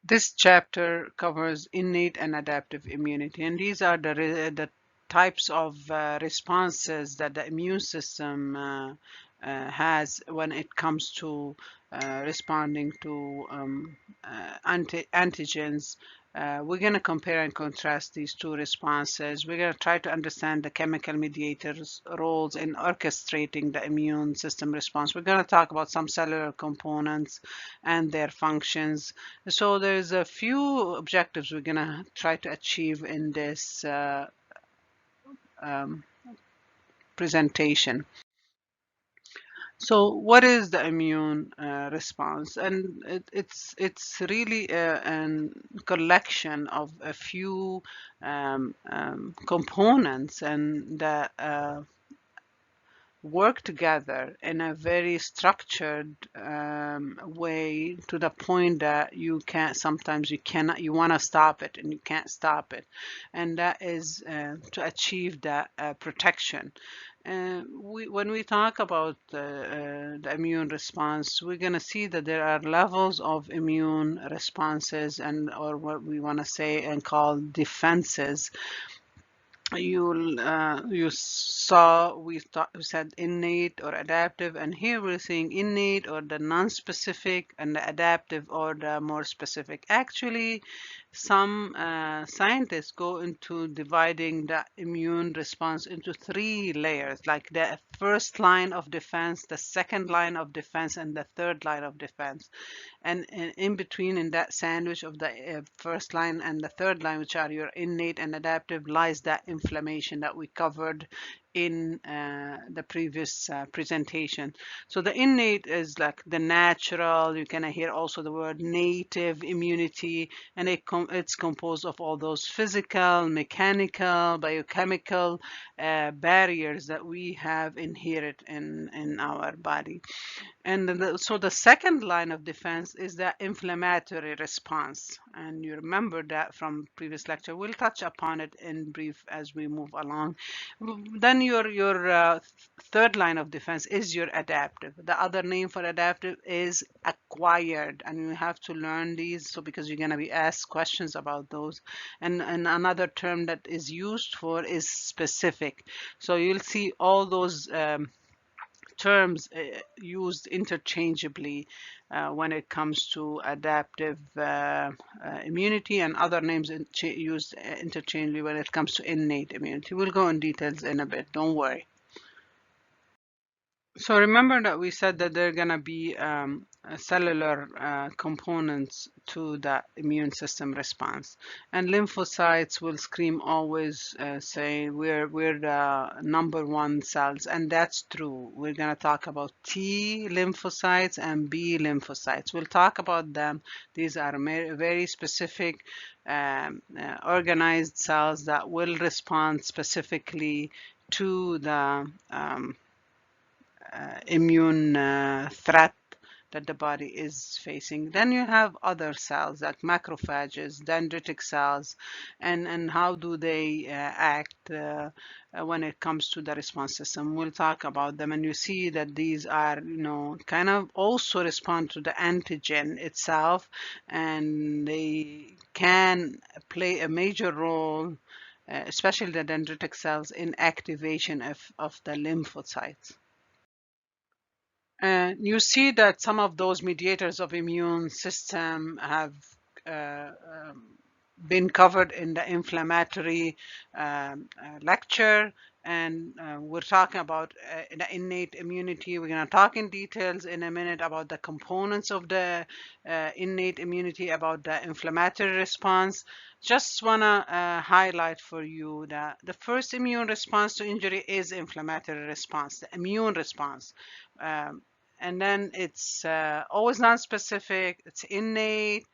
This chapter covers innate and adaptive immunity, and these are the types of responses that the immune system has when it comes to responding to antigens. We're going to compare and contrast these two responses. We're going to try to understand the chemical mediators' roles in orchestrating the immune system response. We're going to talk about some cellular components and their functions. So there's a few objectives we're going to try to achieve in this um, presentation. So what is the immune response? And it's really a collection of a few components and that work together in a very structured way to the point that you can't sometimes you cannot you want to stop it and you can't stop it, and that is to achieve that protection. When we talk about the immune response, we're going to see that there are levels of immune responses and or what we want to say and call defenses. You saw we said innate or adaptive, and here we're seeing innate or the non-specific and the adaptive or the more specific. Actually, some scientists go into dividing the immune response into three layers, like the first line of defense, the second line of defense, and the third line of defense. And in between, in that sandwich of the first line and the third line, which are your innate and adaptive, lies that inflammation that we covered in the previous presentation. So the innate is like the natural. You can hear also the word native immunity, and it's composed of all those physical, mechanical, biochemical barriers that we have inherent in our body. And so the second line of defense is the inflammatory response. And you remember that from previous lecture. We'll touch upon it in brief as we move along. Then your third line of defense is your adaptive. The other name for adaptive is acquired, and you have to learn these so because you're going to be asked questions about those. And another term that is used for is specific. So you'll see all those terms used interchangeably when it comes to adaptive immunity, and other names used interchangeably when it comes to innate immunity. We'll go in details in a bit, don't worry. So remember that we said that there are going to be cellular components to the immune system response. And lymphocytes will scream always say we're the number one cells. And that's true. We're going to talk about T lymphocytes and B lymphocytes. We'll talk about them. These are very specific organized cells that will respond specifically to the immune threat that the body is facing. Then you have other cells like macrophages, dendritic cells, and how do they act when it comes to the response system. We'll talk about them, and you see that these are, kind of also respond to the antigen itself, and they can play a major role, especially the dendritic cells, in activation of the lymphocytes. And you see that some of those mediators of immune system have uh, um, been covered in the inflammatory lecture, and we're talking about the innate immunity. We're going to talk in details in a minute about the components of the innate immunity, about the inflammatory response. Just want to highlight for you that the first immune response to injury is inflammatory response, the immune response. Um, and then it's always non-specific, it's innate.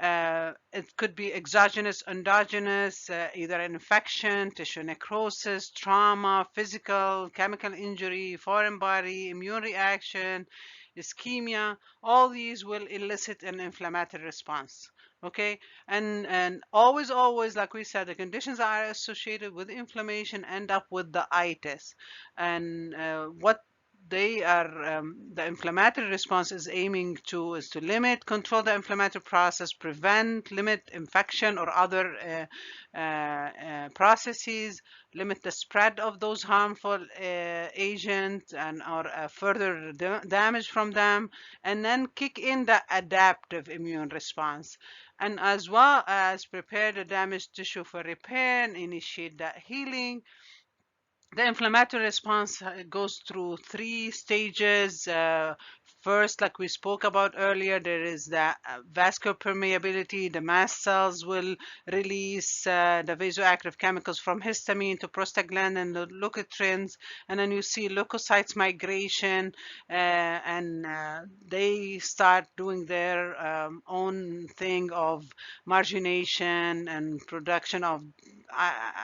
It could be exogenous, endogenous, either an infection, tissue necrosis, trauma, physical, chemical injury, foreign body, immune reaction, ischemia. All these will elicit an inflammatory response. Okay, and always, like we said, the conditions are associated with inflammation end up with the itis. And what they are the inflammatory response is aiming to limit, control the inflammatory process, prevent, limit infection or other processes, limit the spread of those harmful agents and or further damage from them, and then kick in the adaptive immune response, and as well as prepare the damaged tissue for repair and initiate the healing. The inflammatory response goes through three stages. First, like we spoke about earlier, there is the vascular permeability. The mast cells will release the vasoactive chemicals from histamine to prostaglandin and the leukotrienes, and then you see leukocytes migration, and they start doing their own thing of margination and production of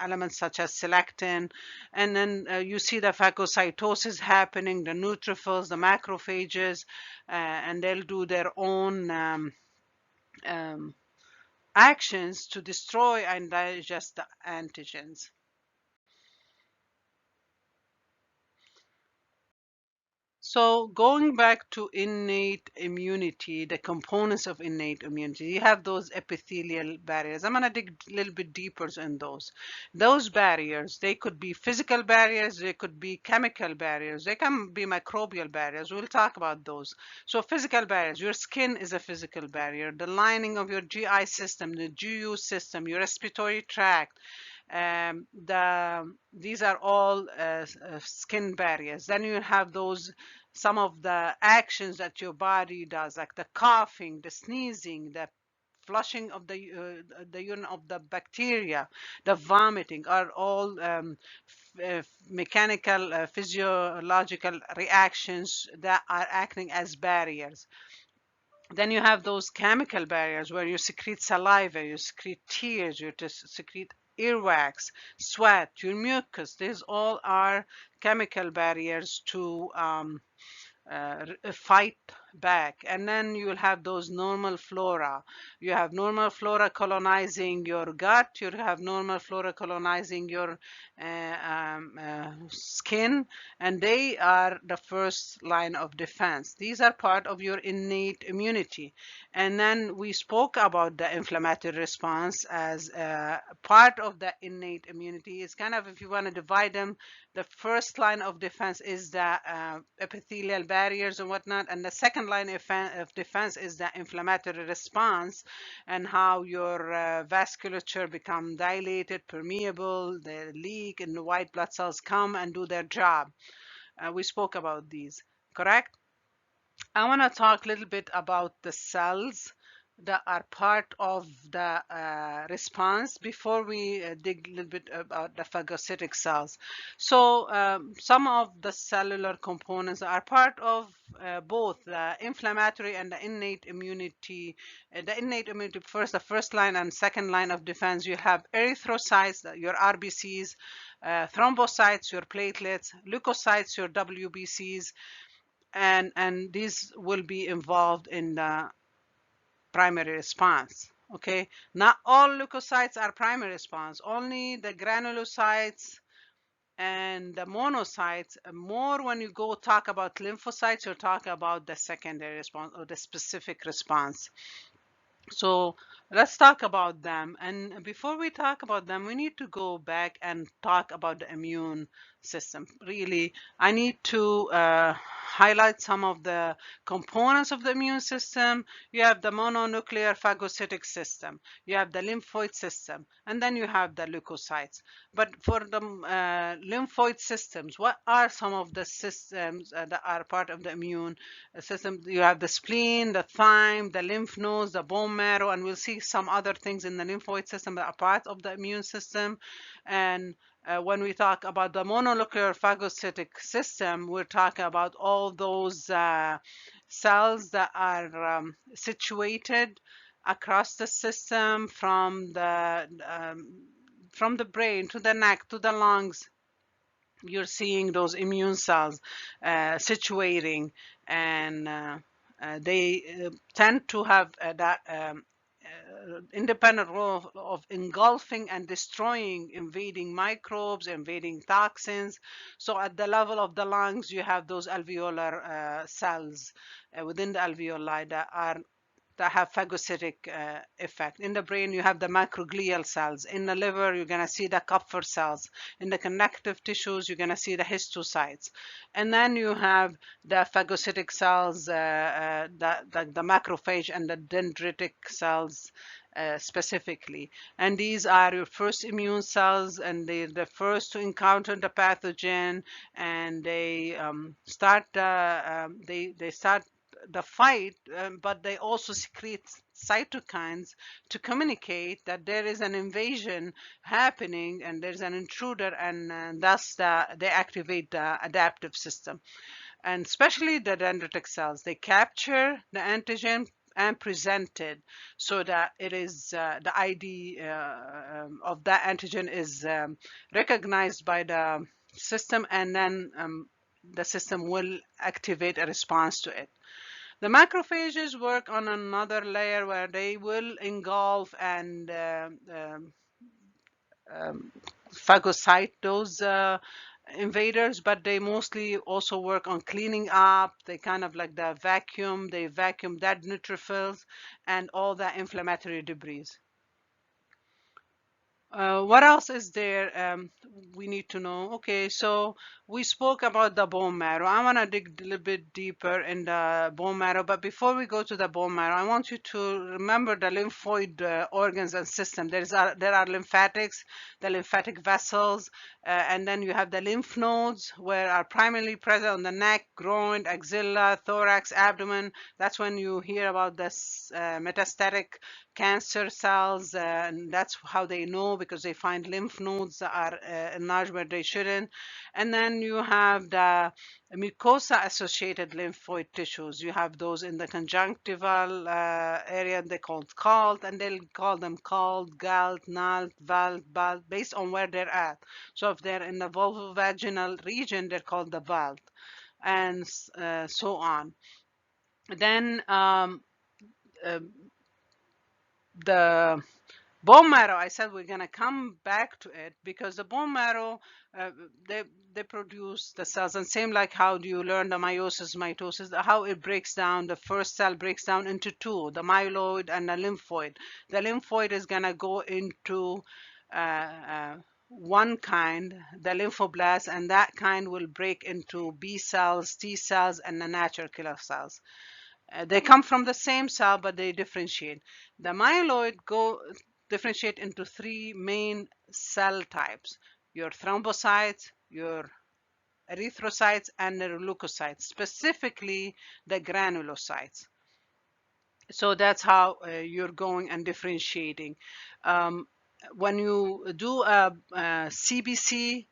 elements such as selectin, and then you see the phagocytosis happening, the neutrophils, the macrophages, and they'll do their own um, actions to destroy and digest the antigens. So going back to innate immunity, the components of innate immunity, you have those epithelial barriers. I'm going to dig a little bit deeper in those. Those barriers, they could be physical barriers, they could be chemical barriers, they can be microbial barriers. We'll talk about those. So physical barriers, your skin is a physical barrier. The lining of your GI system, the GU system, your respiratory tract, these are all skin barriers. Then you have those some of the actions that your body does, like the coughing, the sneezing, the flushing of the urine of the bacteria, the vomiting, are all mechanical, physiological reactions that are acting as barriers. Then you have those chemical barriers where you secrete saliva, you secrete tears, you just secrete earwax, sweat, your mucus. These all are chemical barriers to fight back. And then you will have those normal flora. You have normal flora colonizing your gut, you have normal flora colonizing your skin, and they are the first line of defense. These are part of your innate immunity. And then we spoke about the inflammatory response as part of the innate immunity. It's kind of, if you want to divide them, the first line of defense is the epithelial barriers and whatnot, and the second line of defense is the inflammatory response, and how your vasculature become dilated, permeable, the leak, and the white blood cells come and do their job. We spoke about these, correct? I want to talk a little bit about the cells that are part of the response before we dig a little bit about the phagocytic cells. So some of the cellular components are part of both the inflammatory and the innate immunity. The innate immunity, first, the first line and second line of defense, you have erythrocytes, your RBCs, thrombocytes, your platelets, leukocytes, your WBCs, and these will be involved in the primary response. Okay, not all leukocytes are primary response, only the granulocytes and the monocytes. More when you go talk about lymphocytes, you're talking about the secondary response or the specific response. So let's talk about them. And before we talk about them, we need to go back and talk about the immune system. Really, I need to highlight some of the components of the immune system. You have the mononuclear phagocytic system, you have the lymphoid system, and then you have the leukocytes. But for the lymphoid systems, what are some of the systems that are part of the immune system? You have the spleen, the thyme, the lymph nodes, the bone marrow, and we'll see some other things in the lymphoid system that are part of the immune system. And when we talk about the mononuclear phagocytic system, we're talking about all those cells that are situated across the system, from the brain to the neck to the lungs. You're seeing those immune cells situating, and they tend to have that independent role of engulfing and destroying invading microbes, invading toxins. So at the level of the lungs, you have those alveolar cells within the alveoli that have phagocytic effect. In the brain, you have the microglial cells. In the liver, you're going to see the Kupffer cells. In the connective tissues, you're going to see the histocytes. And then you have the phagocytic cells, the macrophage and the dendritic cells specifically. And these are your first immune cells, and they're the first to encounter the pathogen, and they start the fight, but they also secrete cytokines to communicate that there is an invasion happening and there's an intruder, and thus they activate the adaptive system. And especially the dendritic cells, they capture the antigen and present it so that it is the ID of that antigen is recognized by the system, and then the system will activate a response to it. The macrophages work on another layer where they will engulf and phagocyte those invaders, but they mostly also work on cleaning up. They kind of like they vacuum dead neutrophils and all that inflammatory debris. What else is there we need to know? Okay, so we spoke about the bone marrow. I want to dig a little bit deeper in the bone marrow, but before we go to the bone marrow, I want you to remember the lymphoid organs and system. There are lymphatics, the lymphatic vessels, and then you have the lymph nodes, where are primarily present on the neck, groin, axilla, thorax, abdomen. That's when you hear about this metastatic cancer cells, and that's how they know, because they find lymph nodes that are enlarged where they shouldn't. And then you have the mucosa associated lymphoid tissues. You have those in the conjunctival area, they called called, and they'll call them called, galt, nalt, valt, balt, based on where they're at. So if they're in the vulvovaginal region, they're called the valt, and so on. Then the bone marrow, I said we're going to come back to it, because the bone marrow, uh, they produce the cells, and same like how do you learn the meiosis, mitosis, how it breaks down. The first cell breaks down into two, the myeloid and the lymphoid. The lymphoid is going to go into one kind, the lymphoblast, and that kind will break into B cells, T cells, and the natural killer cells. They come from the same cell, but they differentiate. The myeloid differentiate into three main cell types: your thrombocytes, your erythrocytes, and the leukocytes, specifically the granulocytes. So that's how you're going and differentiating. When you do a CBC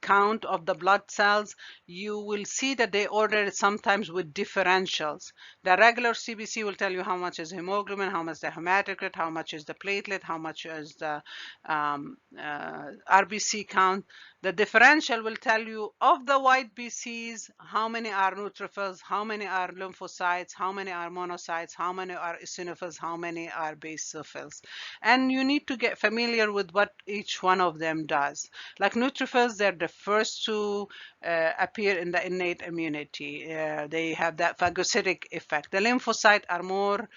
count of the blood cells, you will see that they order it sometimes with differentials. The regular CBC will tell you how much is hemoglobin, how much is the hematocrit, how much is the platelet, how much is the RBC count. The differential will tell you of the white BCs, how many are neutrophils, how many are lymphocytes, how many are monocytes, how many are eosinophils, how many are basophils. And you need to get familiar with what each one of them does. Like neutrophils, they're the first to appear in the innate immunity. They have that phagocytic effect. The lymphocytes are more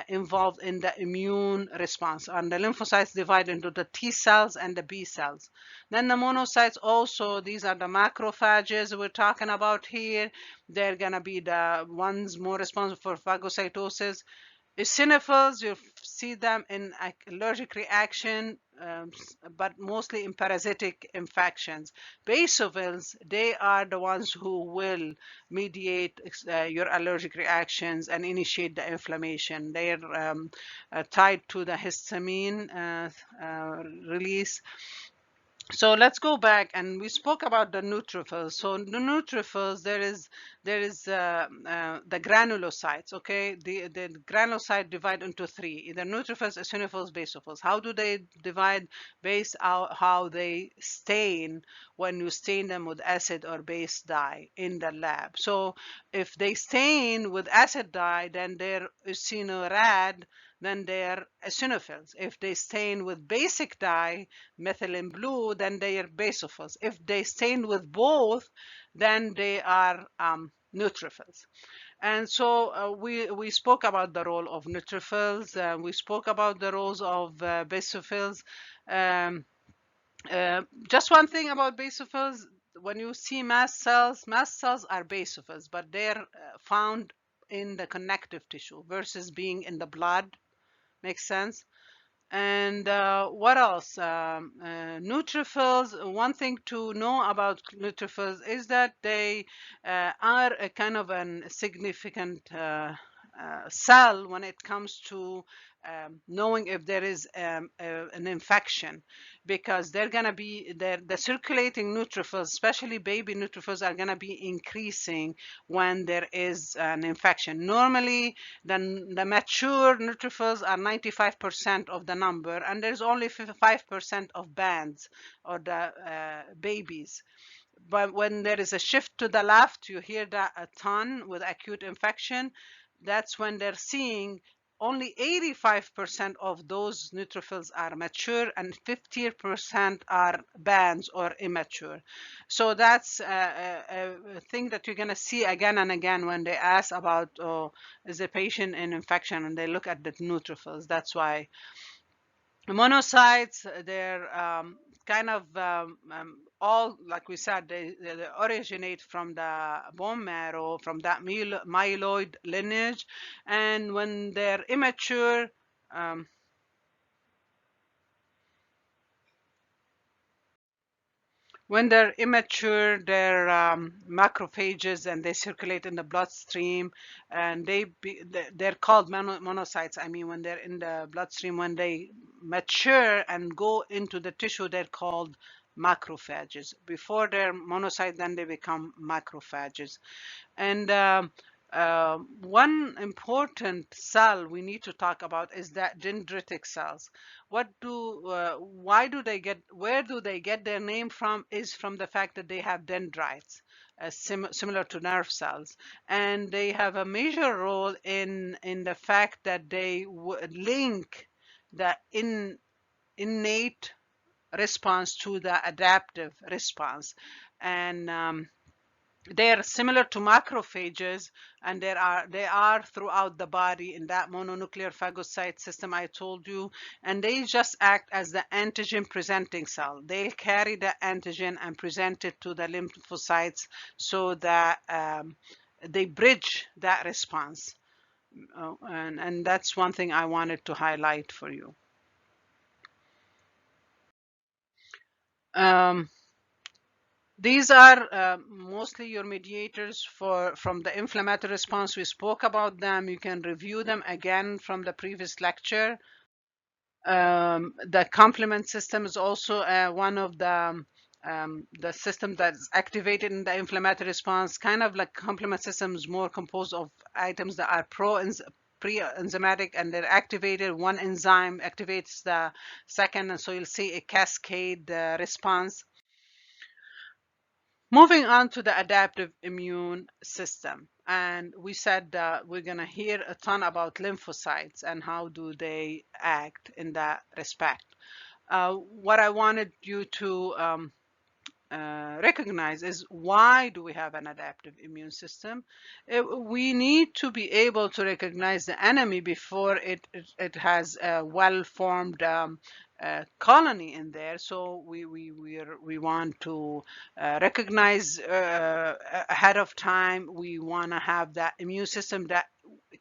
involved in the immune response. And the lymphocytes divide into the T cells and the B cells. Then the monocytes also, these are the macrophages we're talking about here. They're going to be the ones more responsible for phagocytosis. Eosinophils, you see them in allergic reaction, but mostly in parasitic infections. Basophils, they are the ones who will mediate your allergic reactions and initiate the inflammation. They are tied to the histamine release. So let's go back, and we spoke about the neutrophils. So the neutrophils, there is the granulocytes. Okay, the granulocyte divide into three: either neutrophils, eosinophils, basophils. How do they divide? Based out how they stain when you stain them with acid or base dye in the lab. So if they stain with acid dye, then they're eosinorad, then they're eosinophils. If they stain with basic dye, methylene blue, then they are basophils. If they stain with both, then they are neutrophils. And so we spoke about the role of neutrophils. We spoke about the roles of basophils. Um, just one thing about basophils: when you see mast cells are basophils, but they're found in the connective tissue versus being in the blood. Makes sense? And what else? Neutrophils. One thing to know about neutrophils is that they are a kind of an significant cell when it comes to knowing if there is an infection, because they're gonna be the circulating neutrophils, especially baby neutrophils, are gonna be increasing when there is an infection. Normally, the mature neutrophils are 95% of the number, and there's only 5% of bands or the babies. But when there is a shift to the left, you hear that a ton with acute infection. That's when they're seeing only 85% of those neutrophils are mature and 50% are bands or immature. So that's a thing that you're going to see again and again when they ask about, oh, is the patient in infection, and they look at the neutrophils. That's why monocytes, they're kind of all, like we said, they originate from the bone marrow, from that myeloid lineage. And when they're immature, um, they're macrophages, and they circulate in the bloodstream, and they're called monocytes. I mean, when they're in the bloodstream, when they mature and go into the tissue, they're called macrophages. Before they're monocytes, then they become macrophages. And one important cell we need to talk about is that dendritic cells. Why do they get, where do they get their name from? Is from the fact that they have dendrites, similar to nerve cells, and they have a major role in the fact that they link the innate response to the adaptive response. And they are similar to macrophages, and they are throughout the body in that mononuclear phagocyte system I told you, and they just act as the antigen presenting cell. They'll carry the antigen and present it to the lymphocytes, so that they bridge that response. And that's one thing I wanted to highlight for you. Um, These are mostly your mediators from the inflammatory response. We spoke about them. You can review them again from the previous lecture. The complement system is also one of the system that's activated in the inflammatory response. Kind of like complement system is more composed of items that are pre-enzymatic, and they're activated. One enzyme activates the second, and so you'll see a cascade response. Moving on to the adaptive immune system, and we said that we're going to hear a ton about lymphocytes and how do they act in that respect. What I wanted you to recognize is, why do we have an adaptive immune system? We need to be able to recognize the enemy before it has a well-formed colony in there. So we want to recognize ahead of time. We want to have that immune system that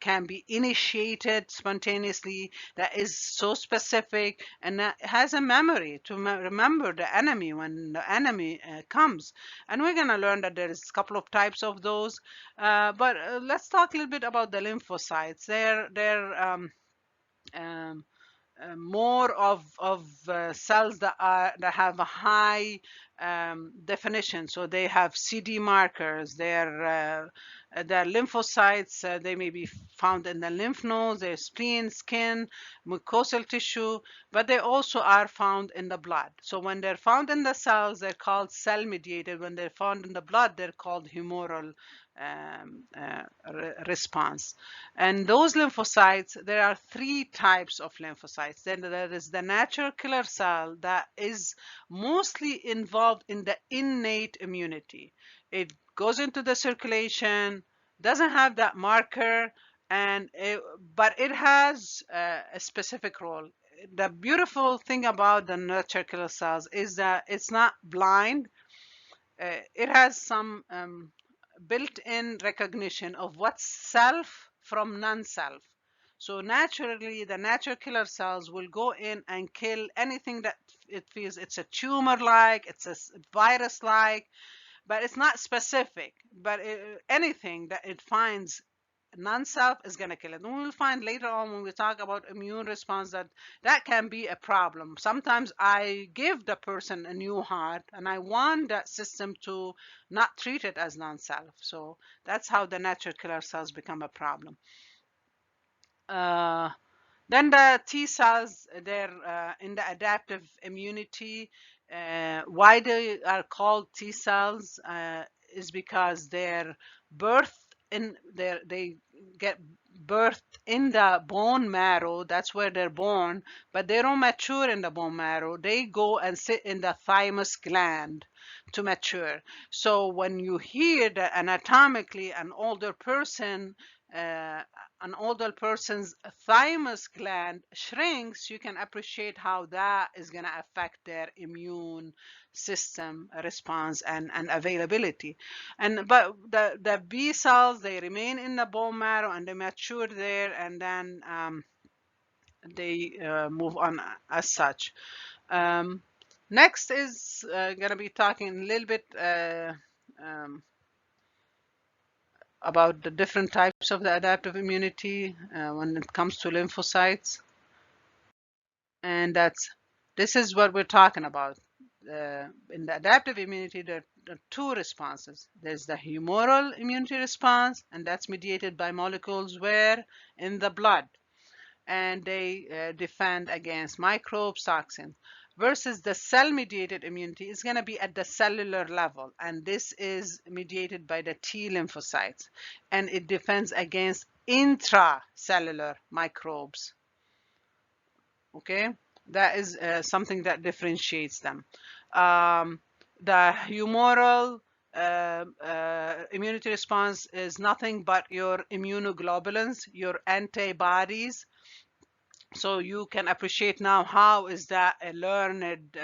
can be initiated spontaneously, that is so specific, and that has a memory to remember the enemy when the enemy comes. And we're going to learn that there's a couple of types of those. But let's talk a little bit about the lymphocytes. They're um, more of cells that have a high definition. So they have CD markers. Their lymphocytes. They may be found in the lymph nodes, their spleen, skin, mucosal tissue, but they also are found in the blood. So when they're found in the cells, they're called cell mediated. When they're found in the blood, they're called humoral response. And those lymphocytes, there are three types of lymphocytes. Then there is the natural killer cell that is mostly involved in the innate immunity. It goes into the circulation, doesn't have that marker, but it has a specific role. The beautiful thing about the natural killer cells is that it's not blind. It has some built-in recognition of what's self from non-self. So naturally, the natural killer cells will go in and kill anything that it feels it's a tumor-like, it's a virus-like, but it's not specific. But anything that it finds non-self is going to kill it. And we'll find later on when we talk about immune response that that can be a problem. Sometimes I give the person a new heart and I want that system to not treat it as non-self. So that's how the natural killer cells become a problem. Then the T cells, they're in the adaptive immunity. Why they are called T cells is because they get birthed in the bone marrow. That's where they're born, but they don't mature in the bone marrow. They go and sit in the thymus gland to mature. So when you hear that anatomically uh, an older person's thymus gland shrinks, you can appreciate how that is going to affect their immune system response and availability. But the B cells, they remain in the bone marrow and they mature there, and then they move on as such. Next is going to be talking a little bit about the different types of the adaptive immunity when it comes to lymphocytes. And this is what we're talking about. In the adaptive immunity, there are two responses. There's the humoral immunity response, and that's mediated by molecules where in the blood, and they defend against microbes, toxins. Versus the cell-mediated immunity is going to be at the cellular level, and this is mediated by the T lymphocytes, and it defends against intracellular microbes. Okay, that is something that differentiates them. The humoral immunity response is nothing but your immunoglobulins, your antibodies. So you can appreciate now how is that a learned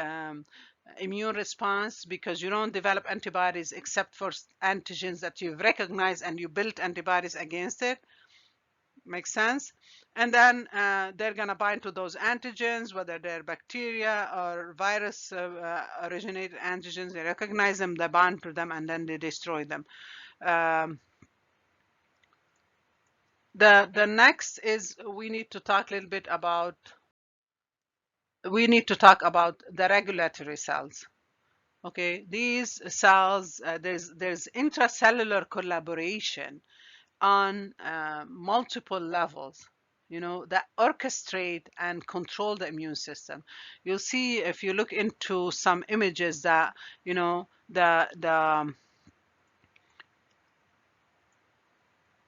immune response, because you don't develop antibodies except for antigens that you've recognized and you built antibodies against it. Makes sense? And then they're going to bind to those antigens, whether they're bacteria or virus originated antigens. They recognize them, they bind to them, and then they destroy them. The next is we need to talk a little bit about the regulatory cells. Okay, these cells, there's intracellular collaboration on multiple levels, that orchestrate and control the immune system. You'll see if you look into some images that,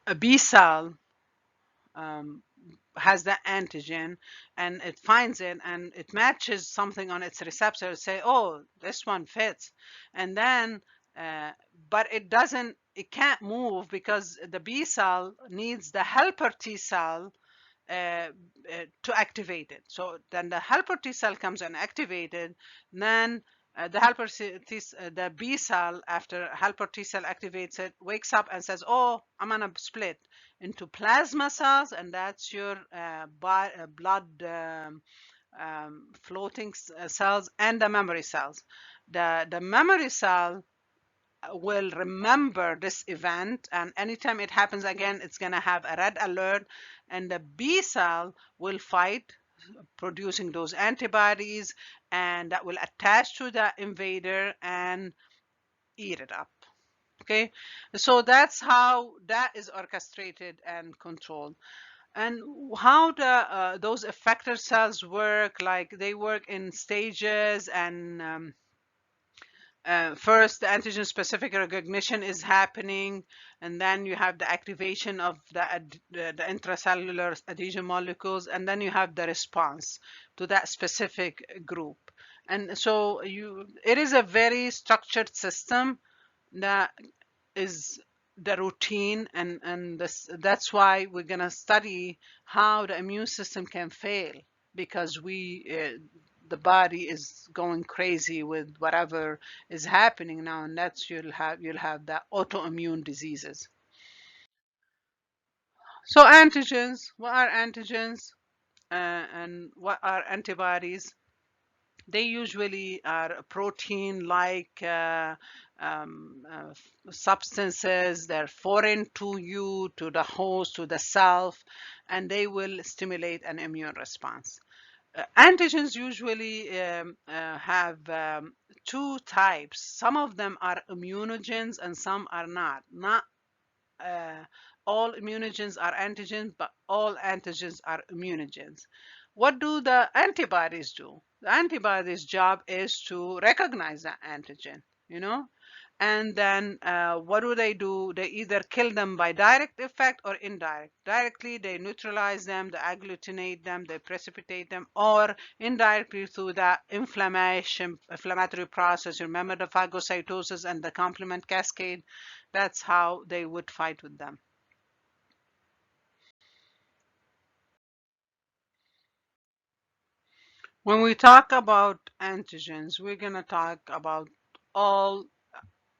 a B cell has the antigen and it finds it and it matches something on its receptor, say, oh, this one fits. And then, but it can't move because the B cell needs the helper T cell to activate it. So then the helper T cell comes and activated, then the B cell, after helper T cell activates it, wakes up and says, oh, I'm gonna split into plasma cells, and that's your blood floating cells, and the memory cells. The memory cell will remember this event, and anytime it happens again, it's going to have a red alert, and the B cell will fight producing those antibodies, and that will attach to the invader and eat it up. Okay, so that's how that is orchestrated and controlled. And how those effector cells work, like they work in stages, and first the antigen specific recognition is happening, and then you have the activation of the intracellular adhesion molecules, and then you have the response to that specific group. And so it is a very structured system that is the routine, and that's why we're going to study how the immune system can fail, because the body is going crazy with whatever is happening now, and that's you'll have the autoimmune diseases. So antigens, what are antigens, and what are antibodies? They usually are protein like substances. They're foreign to you, to the host, to the self, and they will stimulate an immune response. Antigens usually have two types. Some of them are immunogens and some are not. Not uh, all immunogens are antigens, but all antigens are immunogens. What do the antibodies do? The antibodies' job is to recognize the antigen, you know, and then what do? They either kill them by direct effect or indirect. Directly, they neutralize them, they agglutinate them, they precipitate them, or indirectly through the inflammatory process. Remember the phagocytosis and the complement cascade? That's how they would fight with them. When we talk about antigens, we're going to talk about all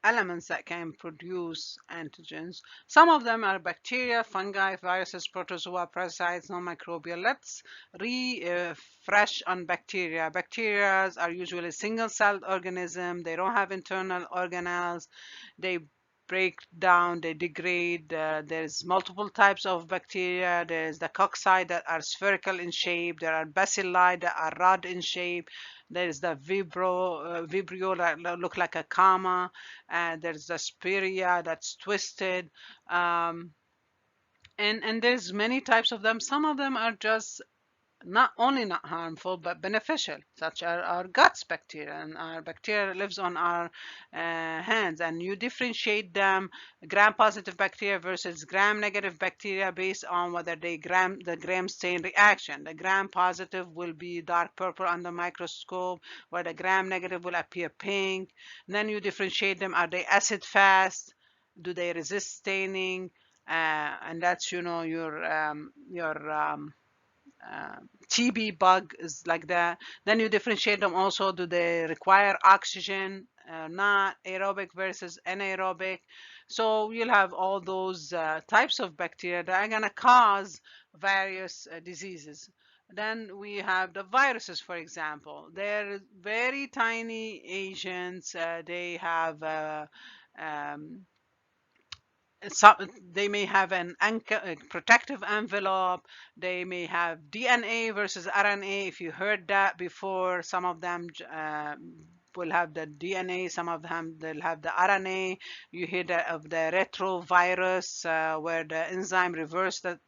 elements that can produce antigens. Some of them are bacteria, fungi, viruses, protozoa, parasites, non-microbial. Let's refresh on bacteria. Bacteria are usually single-celled organisms. They don't have internal organelles. They break down, they degrade. There's multiple types of bacteria. There's the cocci that are spherical in shape. There are bacilli that are rod in shape. There's the vibrio that look like a comma. And there's the spirea that's twisted. Um, and there's many types of them. Some of them are just not only not harmful but beneficial, such as our guts bacteria, and our bacteria lives on our hands, and you differentiate them, gram-positive bacteria versus gram-negative bacteria, based on whether the gram stain reaction. The gram-positive will be dark purple under microscope, where the gram-negative will appear pink. And then you differentiate them: are they acid fast, do they resist staining, and that's your TB bug is like that. Then you differentiate them also. Do they require oxygen? Not aerobic versus anaerobic. So you'll have all those types of bacteria that are going to cause various diseases. Then we have the viruses, for example. They're very tiny agents. They have um, so they may have a protective envelope. They may have DNA versus RNA. If you heard that before, some of them will have the DNA, some of them they'll have the RNA. You hear of the retrovirus, where the enzyme reverses the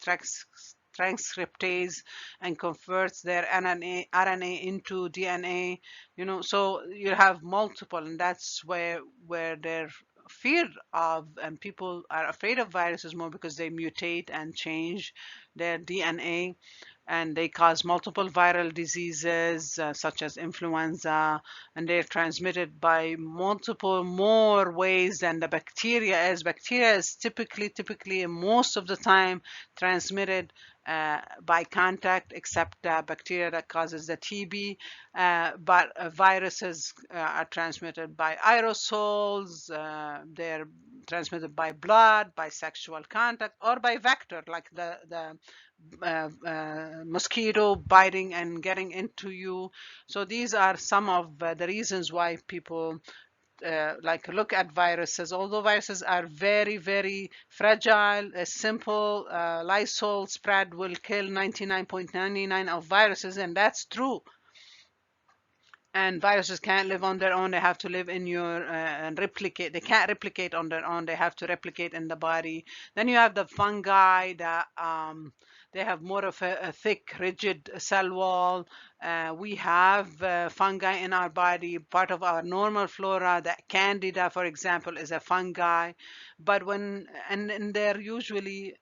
transcriptase and converts their RNA into DNA. So you have multiple, and that's where they're feared of, and people are afraid of viruses more because they mutate and change their DNA, and they cause multiple viral diseases such as influenza, and they're transmitted by multiple more ways than the bacteria is. Bacteria is typically most of the time transmitted by contact, except bacteria that causes the TB. But viruses are transmitted by aerosols. They're transmitted by blood, by sexual contact, or by vector, like the mosquito biting and getting into you. So these are some of the reasons why people like look at viruses. Although viruses are very, very fragile, a simple Lysol spread will kill 99.99 of viruses, and that's true. And viruses can't live on their own. They have to live in your and replicate. They can't replicate on their own. They have to replicate in the body. Then you have the fungi that they have more of a thick, rigid cell wall. We have fungi in our body. Part of our normal flora, that candida, for example, is a fungi. But and they're usually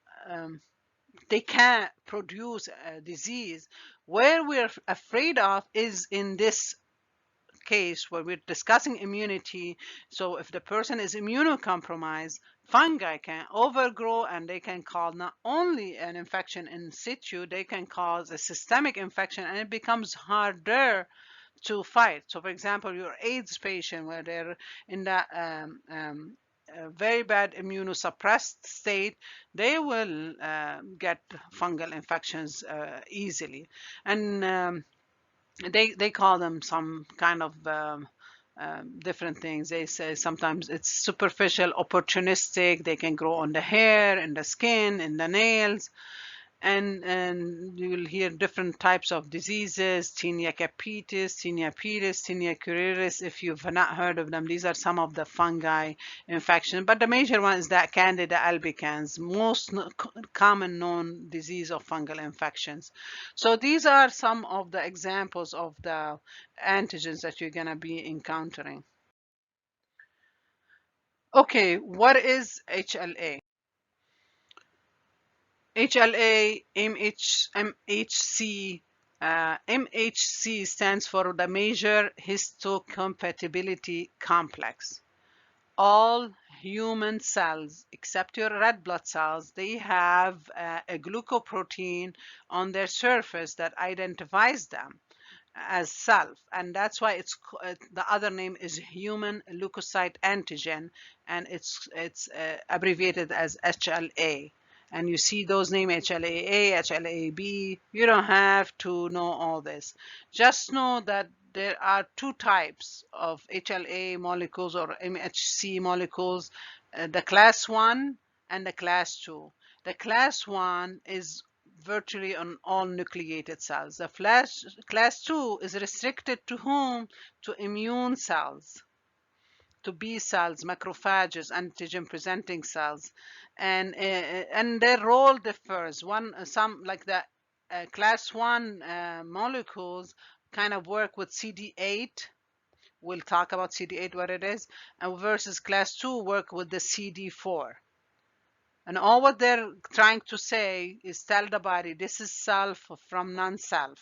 they can't produce a disease. Where we're afraid of is in this case where we're discussing immunity. So if the person is immunocompromised, fungi can overgrow and they can cause not only an infection in situ, they can cause a systemic infection, and it becomes harder to fight. So for example, your AIDS patient, where they're in that very bad immunosuppressed state, they will get fungal infections easily. And they call them some kind of different things. They say sometimes it's superficial, opportunistic. They can grow on the hair, in the skin, in the nails, and you will hear different types of diseases: tinea capitis, tinea pedis, tinea curiris. If you've not heard of them, these are some of the fungi infection. But the major one is that Candida albicans, most common known disease of fungal infections. So these are some of the examples of the antigens that you're going to be encountering. Okay, what is HLA? HLA, MHC. MHC stands for the major histocompatibility complex. All human cells, except your red blood cells, they have a glucoprotein on their surface that identifies them as self, and that's why the other name is human leukocyte antigen, and it's abbreviated as HLA. And you see those names: HLA-A, HLA-B. You don't have to know all this. Just know that there are two types of HLA molecules or MHC molecules, the class 1 and the class 2. The class 1 is virtually on all nucleated cells. The class 2 is restricted to whom? To immune cells, to B cells, macrophages, antigen presenting cells, and their role differs. Some like the class 1 molecules kind of work with CD8. We'll talk about CD8 what it is, and versus class 2 work with the CD4. And all what they're trying to say is tell the body this is self from non-self.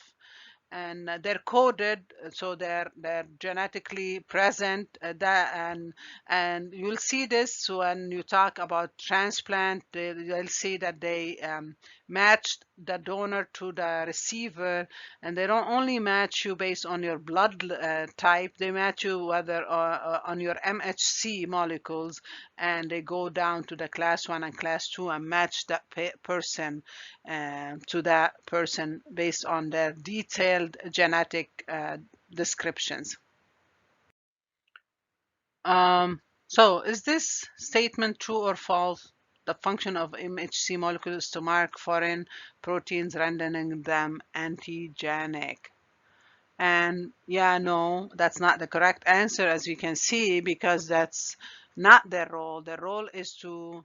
And they're coded, so they're genetically present, and you'll see this when you talk about transplant. You'll see that they matched the donor to the receiver, and they don't only match you based on your blood type, they match you whether on your MHC molecules, and they go down to the class 1 and class 2 and match that person to that person based on their detailed genetic descriptions. So is this statement true or false? The function of MHC molecules is to mark foreign proteins, rendering them antigenic. And yeah, no, that's not the correct answer, as you can see, because that's not their role. Their role is to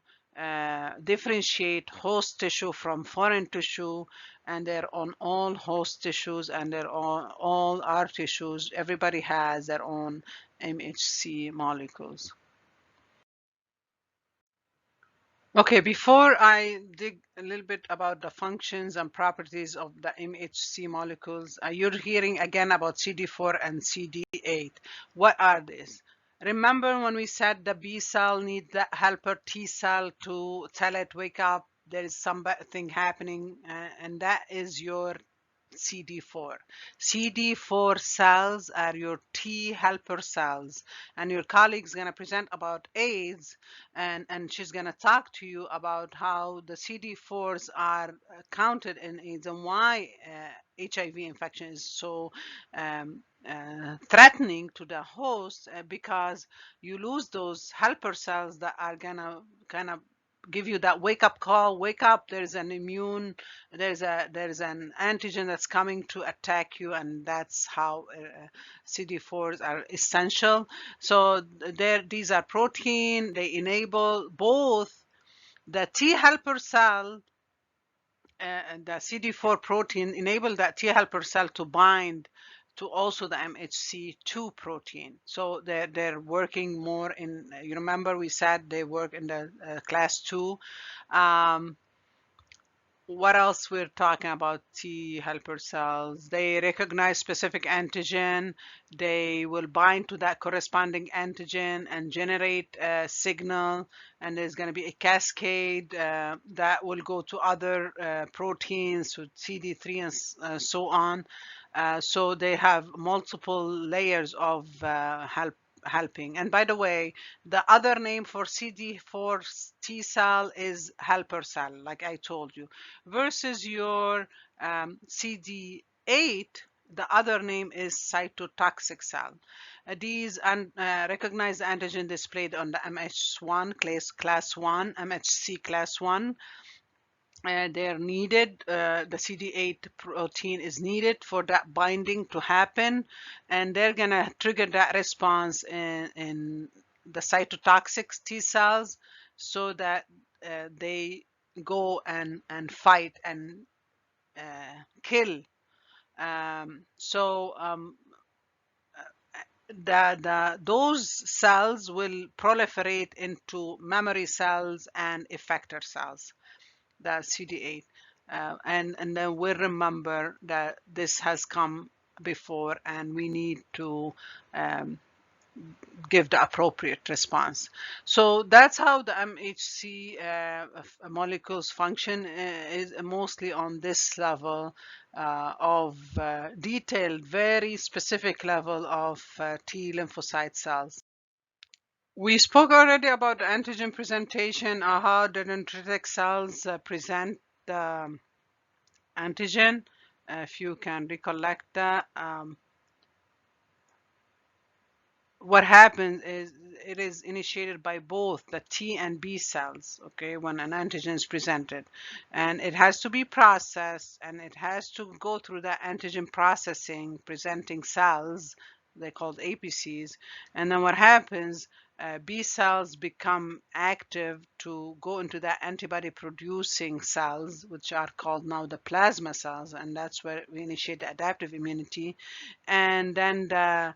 differentiate host tissue from foreign tissue, and they're on all host tissues and they're on all our tissues. Everybody has their own MHC molecules. Okay, before I dig a little bit about the functions and properties of the MHC molecules, you're hearing again about CD4 and CD8. What are these? Remember when we said the B cell needs the helper T cell to tell it, wake up, there is something happening, and that is your CD4. CD4 cells are your T helper cells, and your colleague's going to present about AIDS, and she's going to talk to you about how the CD4s are counted in AIDS and why HIV infection is so threatening to the host, because you lose those helper cells that are gonna kind of give you that wake up call. Wake up, there's an antigen that's coming to attack you, and that's how CD4s are essential. So these are protein. They enable both the T helper cell and the CD4 protein, enable that T helper cell to bind to also the MHC2 protein. So they're working more in, you remember we said they work in the class 2. What else we're talking about? T helper cells, they recognize specific antigen, they will bind to that corresponding antigen and generate a signal, and there's going to be a cascade that will go to other proteins, so CD3 and so on. So they have multiple layers of helping. And by the way, the other name for CD4 T cell is helper cell, like I told you, versus your CD8. The other name is cytotoxic cell. These recognize the antigen displayed on the MH1 class 1, MHC class 1. They're needed. The CD8 protein is needed for that binding to happen, and they're gonna trigger that response in the cytotoxic T cells, so that they go and fight and kill. So those cells will proliferate into memory cells and effector cells, the CD8. And then we'll remember that this has come before, and we need to give the appropriate response. So that's how the MHC molecules function, is mostly on this level of detailed, very specific level of T lymphocyte cells. We spoke already about the antigen presentation, how the dendritic cells present the antigen. If you can recollect that, what happens is it is initiated by both the T and B cells, okay, when an antigen is presented. And it has to be processed, and it has to go through the antigen processing presenting cells, they're called APCs. And then what happens, B cells become active to go into the antibody producing cells, which are called now the plasma cells, and that's where we initiate the adaptive immunity. And then the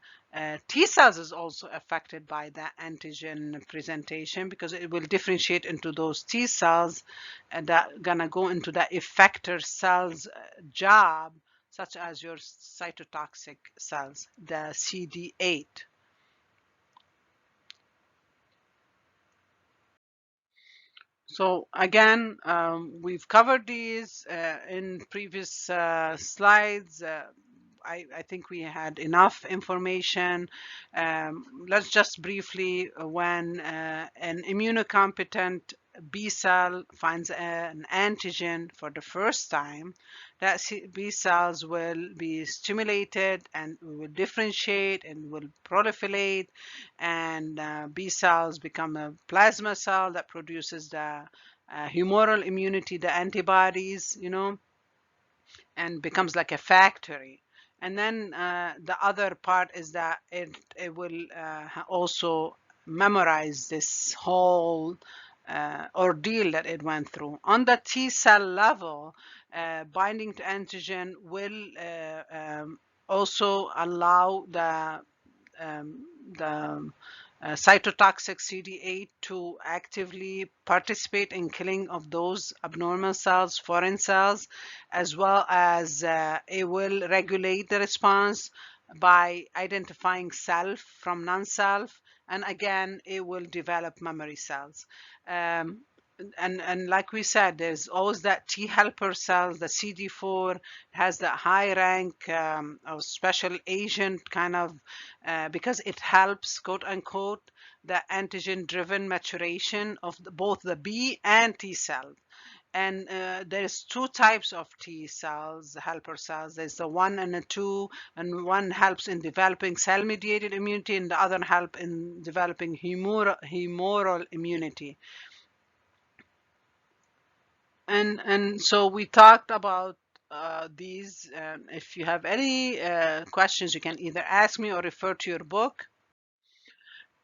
T cells is also affected by the antigen presentation, because it will differentiate into those T cells that gonna go into the effector cells job, such as your cytotoxic cells, the CD8. So again, we've covered these in previous slides. I think we had enough information. Let's just briefly, when an immunocompetent B cell finds an antigen for the first time, that B cells will be stimulated and will differentiate and will proliferate, and B cells become a plasma cell that produces the humoral immunity, the antibodies, and becomes like a factory. And then the other part is that it will also memorize this whole ordeal that it went through. On the T cell level, binding to antigen will also allow the cytotoxic CD8 to actively participate in killing of those abnormal cells, foreign cells, as well as it will regulate the response by identifying self from non-self, and again, it will develop memory cells. and like we said, there's always that T helper cells. The CD4 has that high rank of special agent kind of because it helps, quote unquote, the antigen driven maturation of both the B and T cells. And there's two types of T cells, helper cells. There's the one and the two, and one helps in developing cell-mediated immunity, and the other help in developing humoral immunity. And so we talked about these. If you have any questions, you can either ask me or refer to your book.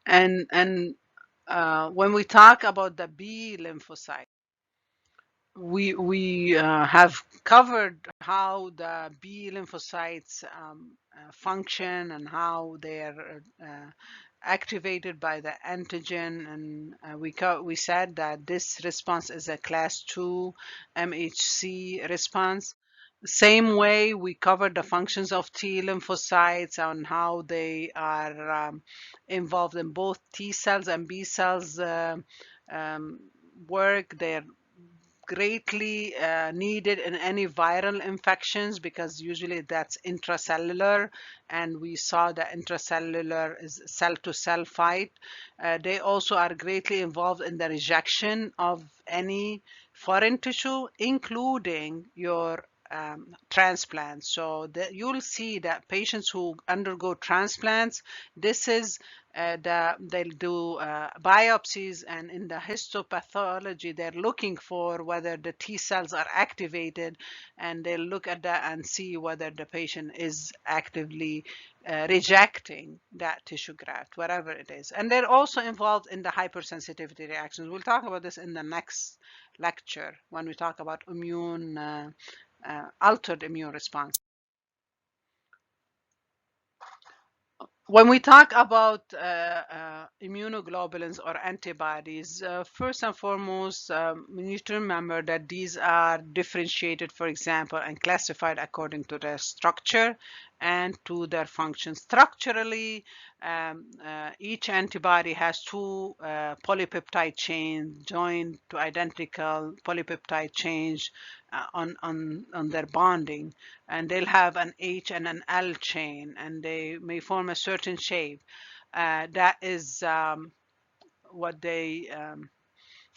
And when we talk about the B lymphocyte, we have covered how the B lymphocytes function and how they're activated by the antigen, and we said that this response is a class 2 MHC response. Same way we covered the functions of T lymphocytes and how they are involved in both T cells and B cells um, work. They're greatly needed in any viral infections because usually that's intracellular, and we saw that intracellular is cell to cell fight. They also are greatly involved in the rejection of any foreign tissue, including your transplants. So you'll see that patients who undergo transplants, this is they'll do biopsies, and in the histopathology, they're looking for whether the T cells are activated, and they'll look at that and see whether the patient is actively rejecting that tissue graft, whatever it is. And they're also involved in the hypersensitivity reactions. We'll talk about this in the next lecture when we talk about altered immune response. When we talk about immunoglobulins or antibodies, first and foremost, we need to remember that these are differentiated, for example, and classified according to their structure and to their function. Structurally, each antibody has two polypeptide chains joined to identical polypeptide chains on their bonding, and they'll have an H and an L chain, and they may form a certain shape. That is what they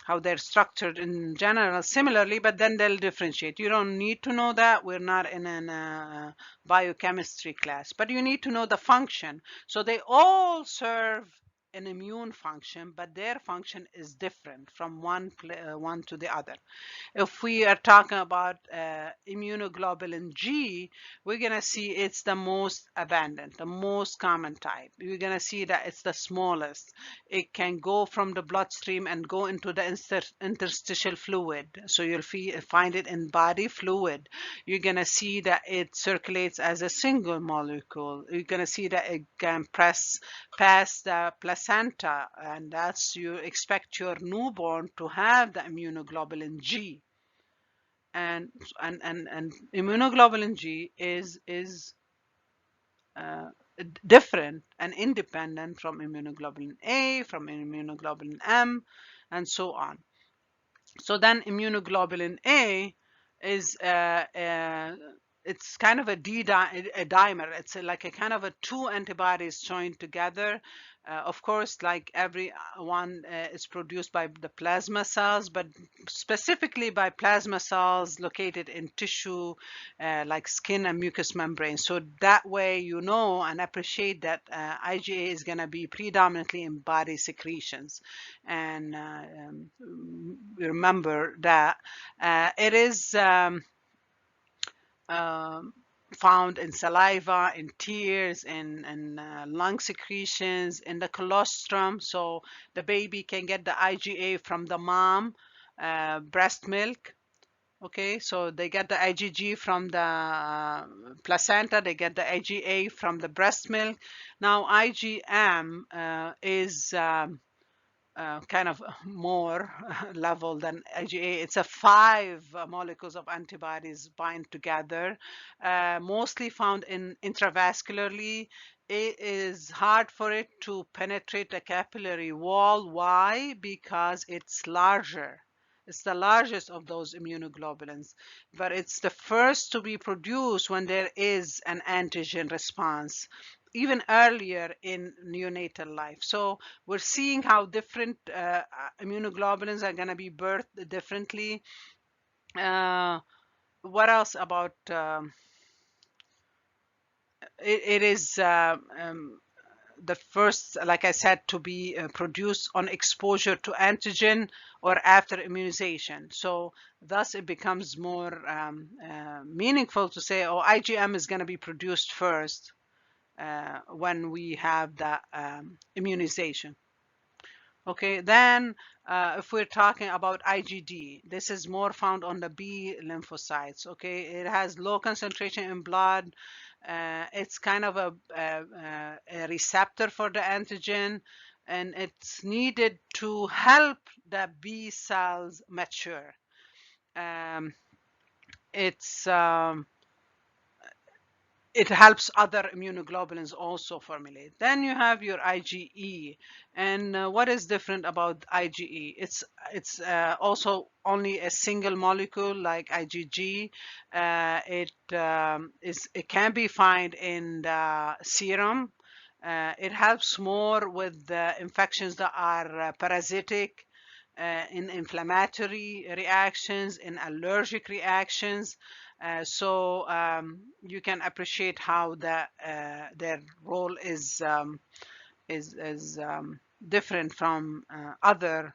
how they're structured in general similarly, but then they'll differentiate. You don't need to know that. We're not in a biochemistry class, but you need to know the function. So they all serve an immune function, but their function is different from one to the other. If we are talking about immunoglobulin G, we're going to see it's the most abundant, the most common type. You're going to see that it's the smallest. It can go from the bloodstream and go into the interstitial fluid. So you'll find it in body fluid. You're going to see that it circulates as a single molecule. You're going to see that it can pass the placenta, and that's you expect your newborn to have the immunoglobulin G. And immunoglobulin G is uh, different and independent from immunoglobulin A, from immunoglobulin M, and so on. So then immunoglobulin A is it's kind of a dimer. It's like a kind of a two antibodies joined together. Of course, like every one is produced by the plasma cells, but specifically by plasma cells located in tissue like skin and mucous membrane. So that way you know and appreciate that IgA is going to be predominantly in body secretions. And remember that it is found in saliva, in tears, in lung secretions, in the colostrum. So the baby can get the IgA from the mom, breast milk. Okay, so they get the IgG from the placenta, they get the IgA from the breast milk. Now, IgM is kind of more level than IgA. It's a 5 molecules of antibodies bind together, mostly found in intravascularly. It is hard for it to penetrate the capillary wall. Why? Because it's larger. It's the largest of those immunoglobulins, but it's the first to be produced when there is an antigen response, even earlier in neonatal life. So we're seeing how different immunoglobulins are going to be birthed differently. What else about it is the first, like I said, to be produced on exposure to antigen or after immunization. So thus it becomes more meaningful to say, oh, IgM is going to be produced first when we have the immunization. Okay, then if we're talking about IgD, this is more found on the B lymphocytes. Okay, it has low concentration in blood. It's kind of a receptor for the antigen, and it's needed to help the B cells mature. Um, it's it helps other immunoglobulins also formulate. Then you have your IgE, and what is different about IgE? It's also only a single molecule like IgG. It can be found in the serum. It helps more with the infections that are parasitic, in inflammatory reactions, in allergic reactions. So you can appreciate how their role is different from other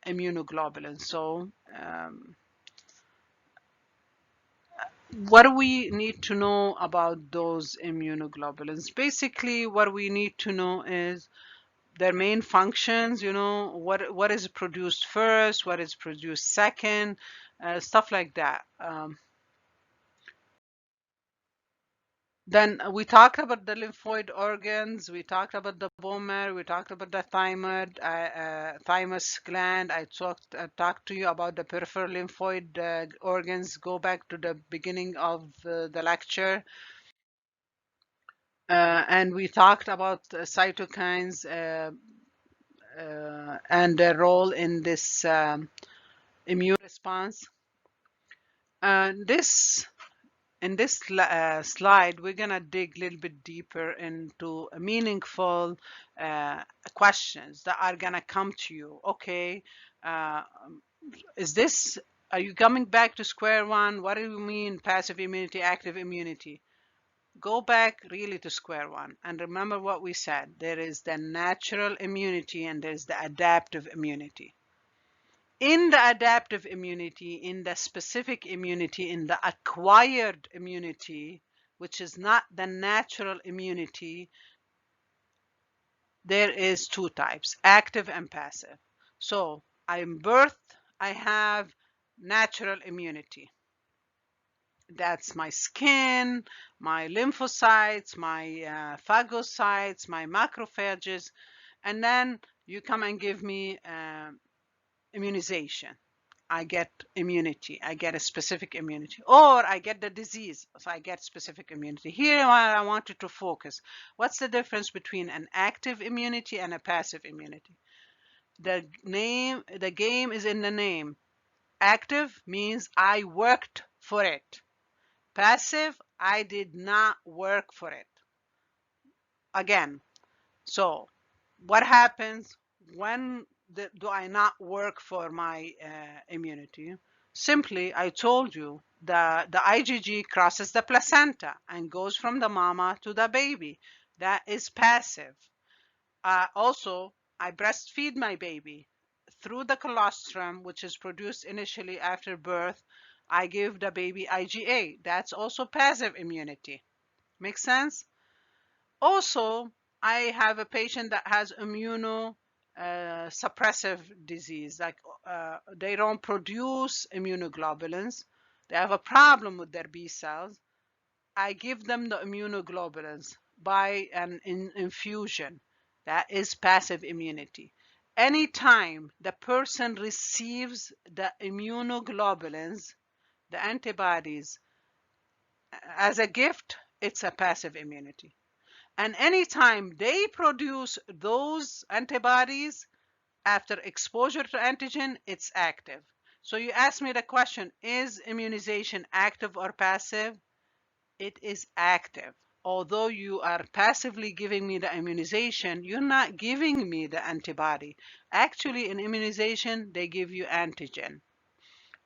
immunoglobulins. So what do we need to know about those immunoglobulins? Basically, what we need to know is their main functions. What is produced first, what is produced second, stuff like that. Then we talked about the lymphoid organs, we talked about the bone marrow, we talked about the thymus gland. I talked to you about the peripheral lymphoid organs. Go back to the beginning of the lecture. And we talked about cytokines and their role in this immune response. This In this slide, we're going to dig a little bit deeper into meaningful questions that are going to come to you. Okay, uh, is this, are you coming back to square one? What do you mean passive immunity, active immunity? Go back really to square one and remember what we said. There is the natural immunity and there's the adaptive immunity. In the adaptive immunity, in the specific immunity, in the acquired immunity, which is not the natural immunity, there is two types, active and passive. So I'm birthed, I have natural immunity. That's my skin, my lymphocytes, my phagocytes, my macrophages, and then you come and give me immunization. I get immunity. I get a specific immunity, or I get the disease, so I get specific immunity. Here, I wanted to focus. What's the difference between an active immunity and a passive immunity? The game is in the name. Active means I worked for it. Passive, I did not work for it. Again, so what happens when do I not work for my immunity? Simply, I told you the IgG crosses the placenta and goes from the mama to the baby. That is passive. Also, I breastfeed my baby through the colostrum, which is produced initially after birth. I give the baby IgA. That's also passive immunity. Make sense? Also, I have a patient that has immunosuppressive disease, like they don't produce immunoglobulins. They have a problem with their B cells. I give them the immunoglobulins by an infusion. That is passive immunity. Anytime the person receives the immunoglobulins, the antibodies, as a gift, it's a passive immunity. And anytime they produce those antibodies after exposure to antigen, it's active. So you asked me the question, is immunization active or passive? It is active. Although you are passively giving me the immunization, you're not giving me the antibody. Actually, in immunization, they give you antigen.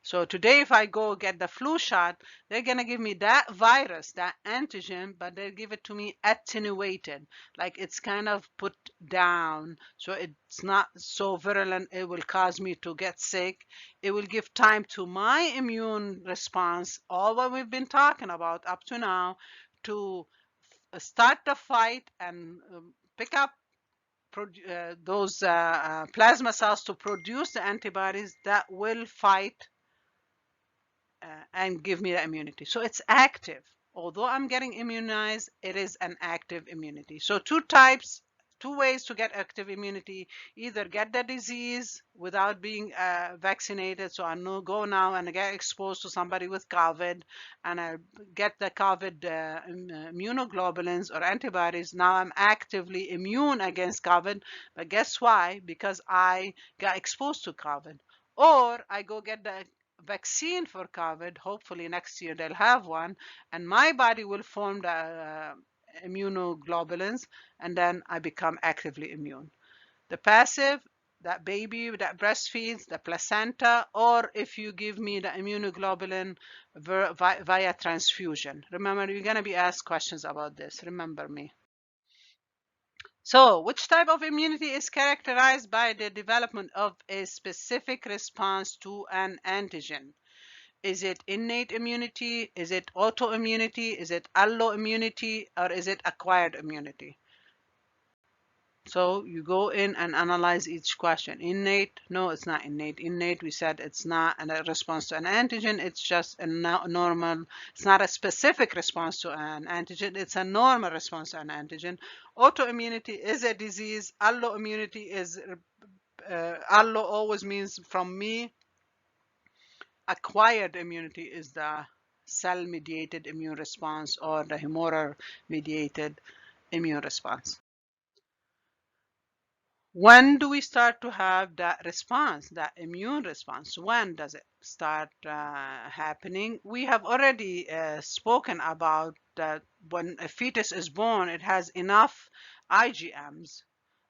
So today, if I go get the flu shot, they're going to give me that virus, that antigen, but they give it to me attenuated, like it's kind of put down. So it's not so virulent, it will cause me to get sick. It will give time to my immune response, all what we've been talking about up to now, to start the fight and pick up those plasma cells to produce the antibodies that will fight and give me the immunity. So it's active. Although I'm getting immunized, it is an active immunity. So two ways to get active immunity: either get the disease without being vaccinated. So I know go now and get exposed to somebody with COVID, and I get the COVID immunoglobulins or antibodies. Now I'm actively immune against COVID. But guess why? Because I got exposed to COVID. Or I go get the vaccine for COVID. Hopefully next year they'll have one, and my body will form the immunoglobulins, and then I become actively immune. The passive, that baby that breastfeeds, the placenta, or if you give me the immunoglobulin via transfusion. Remember, you're going to be asked questions about this. Remember me. So, which type of immunity is characterized by the development of a specific response to an antigen? Is it innate immunity? Is it autoimmunity? Is it alloimmunity? Or is it acquired immunity? So you go in and analyze each question. Innate? No, it's not innate. Innate, we said it's not a response to an antigen. It's just a normal, it's not a specific response to an antigen. It's a normal response to an antigen. Autoimmunity is a disease. Alloimmunity is, allo always means from me. Acquired immunity is the cell-mediated immune response or the humoral-mediated immune response. When do we start to have that response, that immune response? When does it start happening? We have already spoken about that when a fetus is born, it has enough IgMs,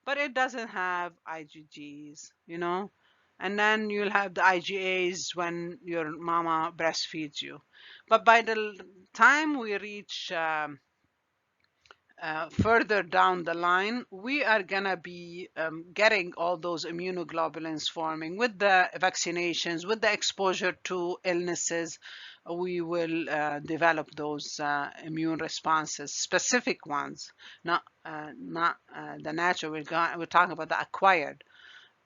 but it doesn't have IgGs, you know? And then you'll have the IgAs when your mama breastfeeds you. But by the time we reach further down the line, we are going to be getting all those immunoglobulins forming with the vaccinations, with the exposure to illnesses. We will develop those immune responses, specific ones, not the natural. We're talking about the acquired.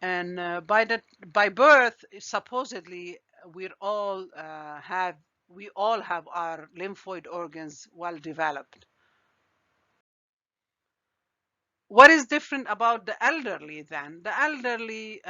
And by birth, supposedly, we all have our lymphoid organs well developed. What is different about the elderly then? The elderly,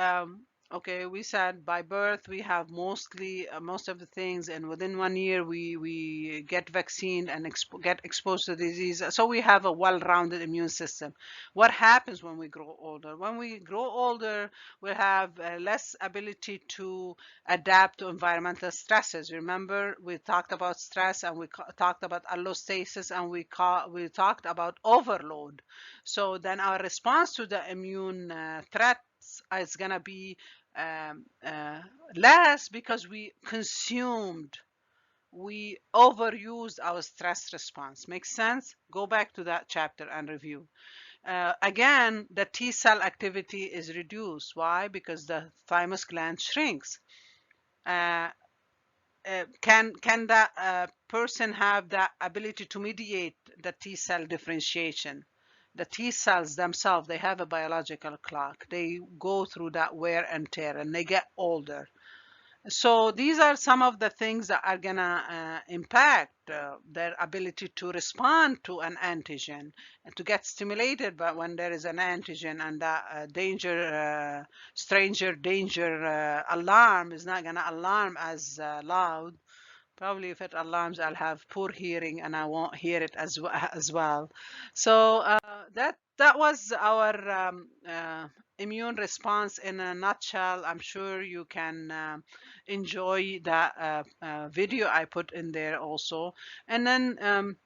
okay, we said by birth we have mostly most of the things, and within 1 year we get vaccine and get exposed to disease. So we have a well-rounded immune system. What happens when we grow older? When we grow older, we have less ability to adapt to environmental stresses. Remember, we talked about stress, and we talked about allostasis, and we talked about overload. So then our response to the immune threats is going to be less because we overused our stress response. Makes sense? Go back to that chapter and review. Again, the T cell activity is reduced. Why? Because the thymus gland shrinks. Can that person have the ability to mediate the T cell differentiation? The T cells themselves, they have a biological clock. They go through that wear and tear, and they get older. So these are some of the things that are gonna impact their ability to respond to an antigen and to get stimulated. But when there is an antigen, and that stranger danger alarm is not gonna alarm as loud, Probably if it alarms, I'll have poor hearing and I won't hear it as well. So that was our immune response in a nutshell. I'm sure you can enjoy that video I put in there also. And then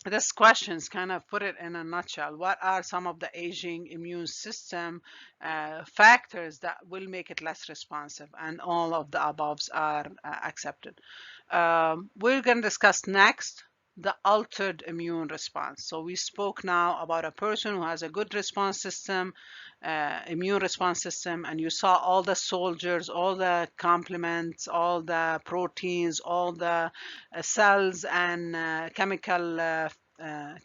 this questions kind of put it in a nutshell. What are some of the aging immune system factors that will make it less responsive? And all of the aboves are accepted. We're going to discuss next the altered immune response. So we spoke now about a person who has a good response system, immune response system, and you saw all the soldiers, all the complements, all the proteins, all the cells and chemical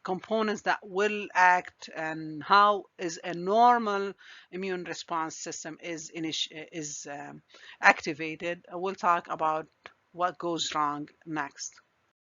components that will act, and how is a normal immune response system is activated. We'll talk about what goes wrong next.